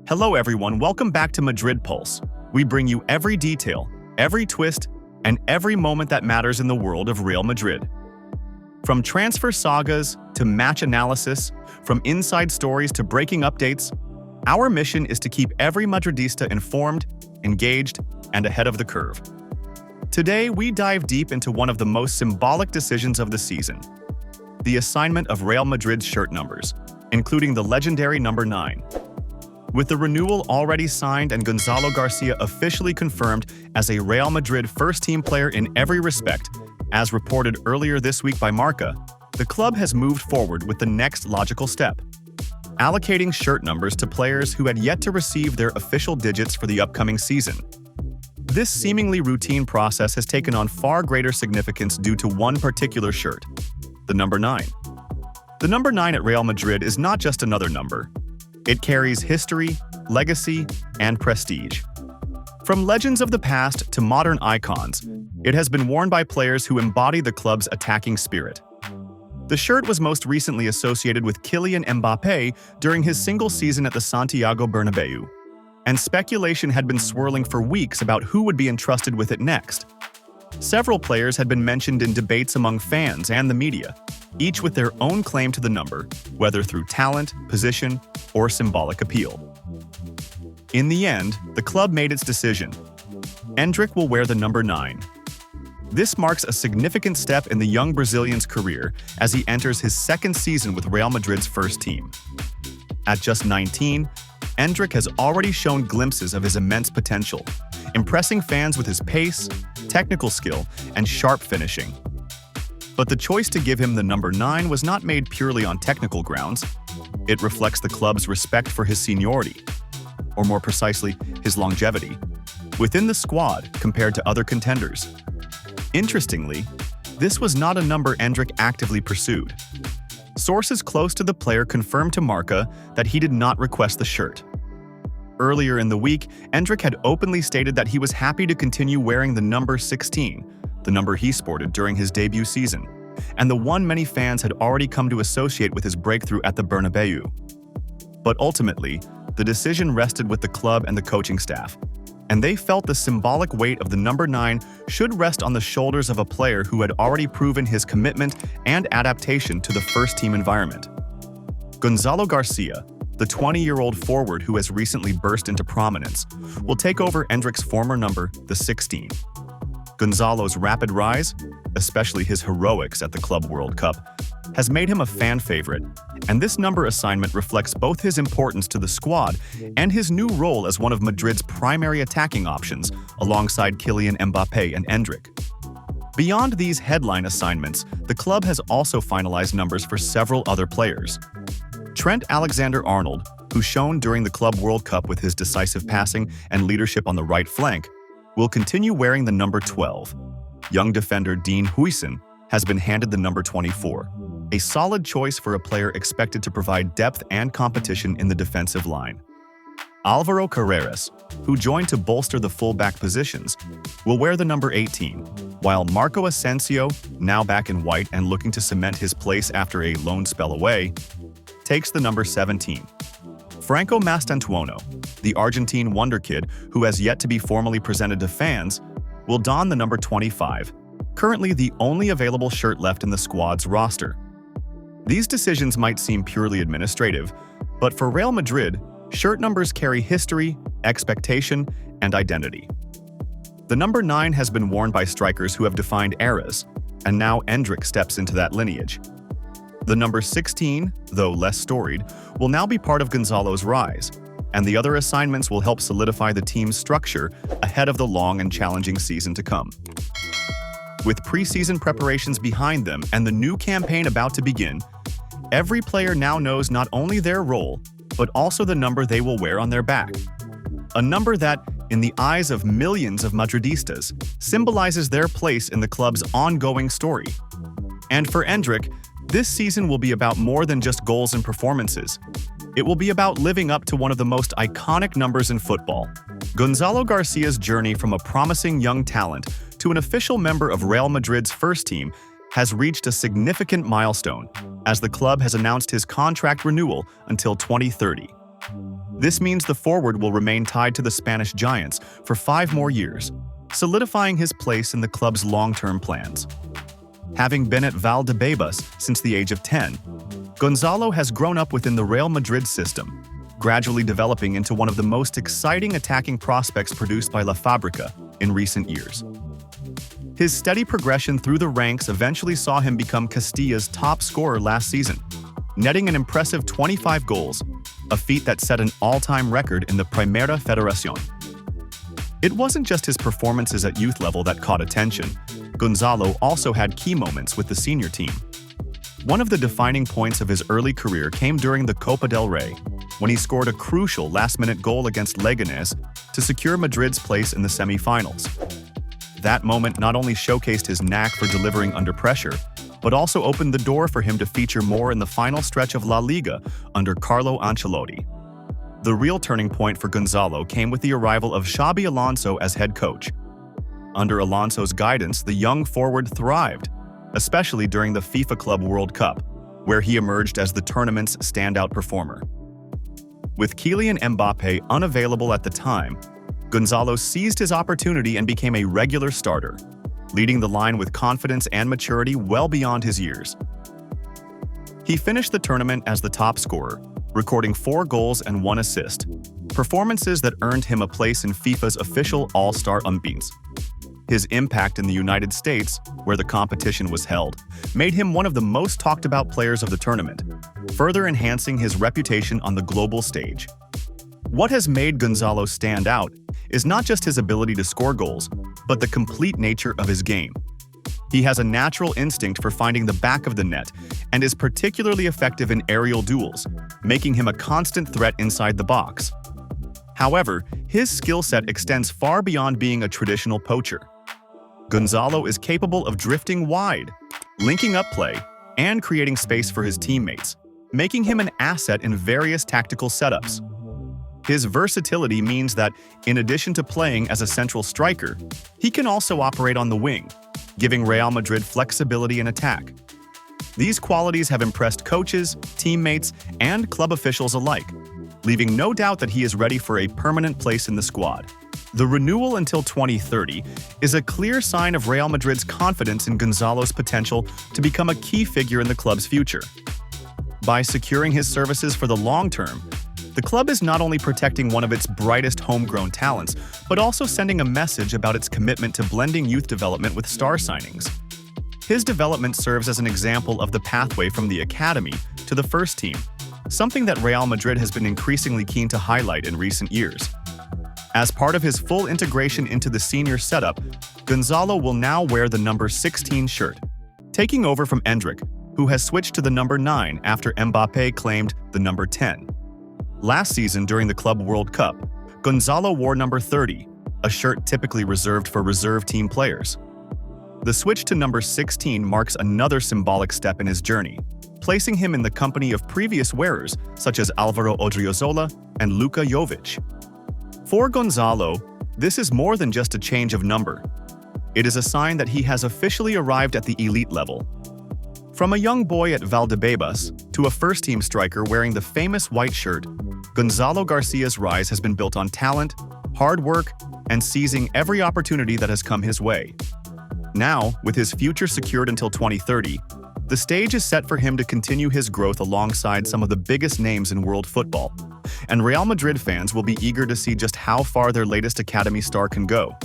Hello everyone, welcome back to Madrid Pulse. We bring you every detail, every twist, and every moment that matters in the world of Real Madrid. From transfer sagas to match analysis, from inside stories to breaking updates, our mission is to keep every Madridista informed, engaged, and ahead of the curve. Today, we dive deep into one of the most symbolic decisions of the season: the assignment of Real Madrid's shirt numbers, including the legendary number 9. With the renewal already signed and Gonzalo Garcia officially confirmed as a Real Madrid first-team player in every respect, as reported earlier this week by Marca, the club has moved forward with the next logical step: allocating shirt numbers to players who had yet to receive their official digits for the upcoming season. This seemingly routine process has taken on far greater significance due to one particular shirt: the number 9. The number 9 at Real Madrid is not just another number. It carries history, legacy, and prestige. From legends of the past to modern icons, it has been worn by players who embody the club's attacking spirit. The shirt was most recently associated with Kylian Mbappé during his single season at the Santiago Bernabeu, and speculation had been swirling for weeks about who would be entrusted with it next. Several players had been mentioned in debates among fans and the media, each with their own claim to the number, whether through talent, position, or symbolic appeal. In the end, the club made its decision. Endrick will wear the number 9. This marks a significant step in the young Brazilian's career as he enters his second season with Real Madrid's first team. At just 19, Endrick has already shown glimpses of his immense potential, impressing fans with his pace, technical skill, and sharp finishing. But the choice to give him the number 9 was not made purely on technical grounds. It reflects the club's respect for his seniority, or more precisely, his longevity, within the squad compared to other contenders. Interestingly, this was not a number Endrick actively pursued. Sources close to the player confirmed to Marca that he did not request the shirt. Earlier in the week, Endrick had openly stated that he was happy to continue wearing the number 16, the number he sported during his debut season, and the one many fans had already come to associate with his breakthrough at the Bernabeu. But ultimately, the decision rested with the club and the coaching staff, and they felt the symbolic weight of the number 9 should rest on the shoulders of a player who had already proven his commitment and adaptation to the first-team environment. Gonzalo Garcia, the 20-year-old forward who has recently burst into prominence, will take over Endrick's former number, the 16. Gonzalo's rapid rise, especially his heroics at the Club World Cup, has made him a fan favorite, and this number assignment reflects both his importance to the squad and his new role as one of Madrid's primary attacking options alongside Kylian Mbappé and Endrick. Beyond these headline assignments, the club has also finalized numbers for several other players. Trent Alexander-Arnold, who shone during the Club World Cup with his decisive passing and leadership on the right flank, will continue wearing the number 12. Young defender Dean Huijsen has been handed the number 24, a solid choice for a player expected to provide depth and competition in the defensive line. Alvaro Carreras, who joined to bolster the fullback positions, will wear the number 18, while Marco Asensio, now back in white and looking to cement his place after a loan spell away, takes the number 17. Franco Mastantuono, the Argentine wonderkid who has yet to be formally presented to fans, will don the number 25, currently the only available shirt left in the squad's roster. These decisions might seem purely administrative, but for Real Madrid, shirt numbers carry history, expectation, and identity. The number 9 has been worn by strikers who have defined eras, and now Endrick steps into that lineage. The number 16, though less storied, will now be part of Gonzalo's rise, and the other assignments will help solidify the team's structure ahead of the long and challenging season to come. With preseason preparations behind them and the new campaign about to begin, every player now knows not only their role, but also the number they will wear on their back. A number that, in the eyes of millions of Madridistas, symbolizes their place in the club's ongoing story. And for Endrick, this season will be about more than just goals and performances. It will be about living up to one of the most iconic numbers in football. Gonzalo Garcia's journey from a promising young talent to an official member of Real Madrid's first team has reached a significant milestone, as the club has announced his contract renewal until 2030. This means the forward will remain tied to the Spanish giants for 5 more years, solidifying his place in the club's long-term plans. Having been at Valdebebas since the age of 10, Gonzalo has grown up within the Real Madrid system, gradually developing into one of the most exciting attacking prospects produced by La Fábrica in recent years. His steady progression through the ranks eventually saw him become Castilla's top scorer last season, netting an impressive 25 goals, a feat that set an all-time record in the Primera Federación. It wasn't just his performances at youth level that caught attention. Gonzalo also had key moments with the senior team. One of the defining points of his early career came during the Copa del Rey, when he scored a crucial last-minute goal against Leganés to secure Madrid's place in the semi-finals. That moment not only showcased his knack for delivering under pressure, but also opened the door for him to feature more in the final stretch of La Liga under Carlo Ancelotti. The real turning point for Gonzalo came with the arrival of Xabi Alonso as head coach. Under Alonso's guidance, the young forward thrived, especially during the FIFA Club World Cup, where he emerged as the tournament's standout performer. With Kylian Mbappé unavailable at the time, Gonzalo seized his opportunity and became a regular starter, leading the line with confidence and maturity well beyond his years. He finished the tournament as the top scorer, recording 4 goals and 1 assist, performances that earned him a place in FIFA's official All-Star rankings. His impact in the United States, where the competition was held, made him one of the most talked-about players of the tournament, further enhancing his reputation on the global stage. What has made Gonzalo stand out is not just his ability to score goals, but the complete nature of his game. He has a natural instinct for finding the back of the net and is particularly effective in aerial duels, making him a constant threat inside the box. However, his skill set extends far beyond being a traditional poacher. Gonzalo is capable of drifting wide, linking up play, and creating space for his teammates, making him an asset in various tactical setups. His versatility means that, in addition to playing as a central striker, he can also operate on the wing, giving Real Madrid flexibility in attack. These qualities have impressed coaches, teammates, and club officials alike, leaving no doubt that he is ready for a permanent place in the squad. The renewal until 2030 is a clear sign of Real Madrid's confidence in Gonzalo's potential to become a key figure in the club's future. By securing his services for the long term, the club is not only protecting one of its brightest homegrown talents, but also sending a message about its commitment to blending youth development with star signings. His development serves as an example of the pathway from the academy to the first team, something that Real Madrid has been increasingly keen to highlight in recent years. As part of his full integration into the senior setup, Gonzalo will now wear the number 16 shirt, taking over from Endrick, who has switched to the number 9 after Mbappé claimed the number 10. Last season during the Club World Cup, Gonzalo wore number 30, a shirt typically reserved for reserve team players. The switch to number 16 marks another symbolic step in his journey, placing him in the company of previous wearers such as Álvaro Odriozola and Luka Jovic. For Gonzalo, this is more than just a change of number. It is a sign that he has officially arrived at the elite level. From a young boy at Valdebebas to a first-team striker wearing the famous white shirt, Gonzalo Garcia's rise has been built on talent, hard work, and seizing every opportunity that has come his way. Now, with his future secured until 2030, the stage is set for him to continue his growth alongside some of the biggest names in world football, and Real Madrid fans will be eager to see just how far their latest academy star can go.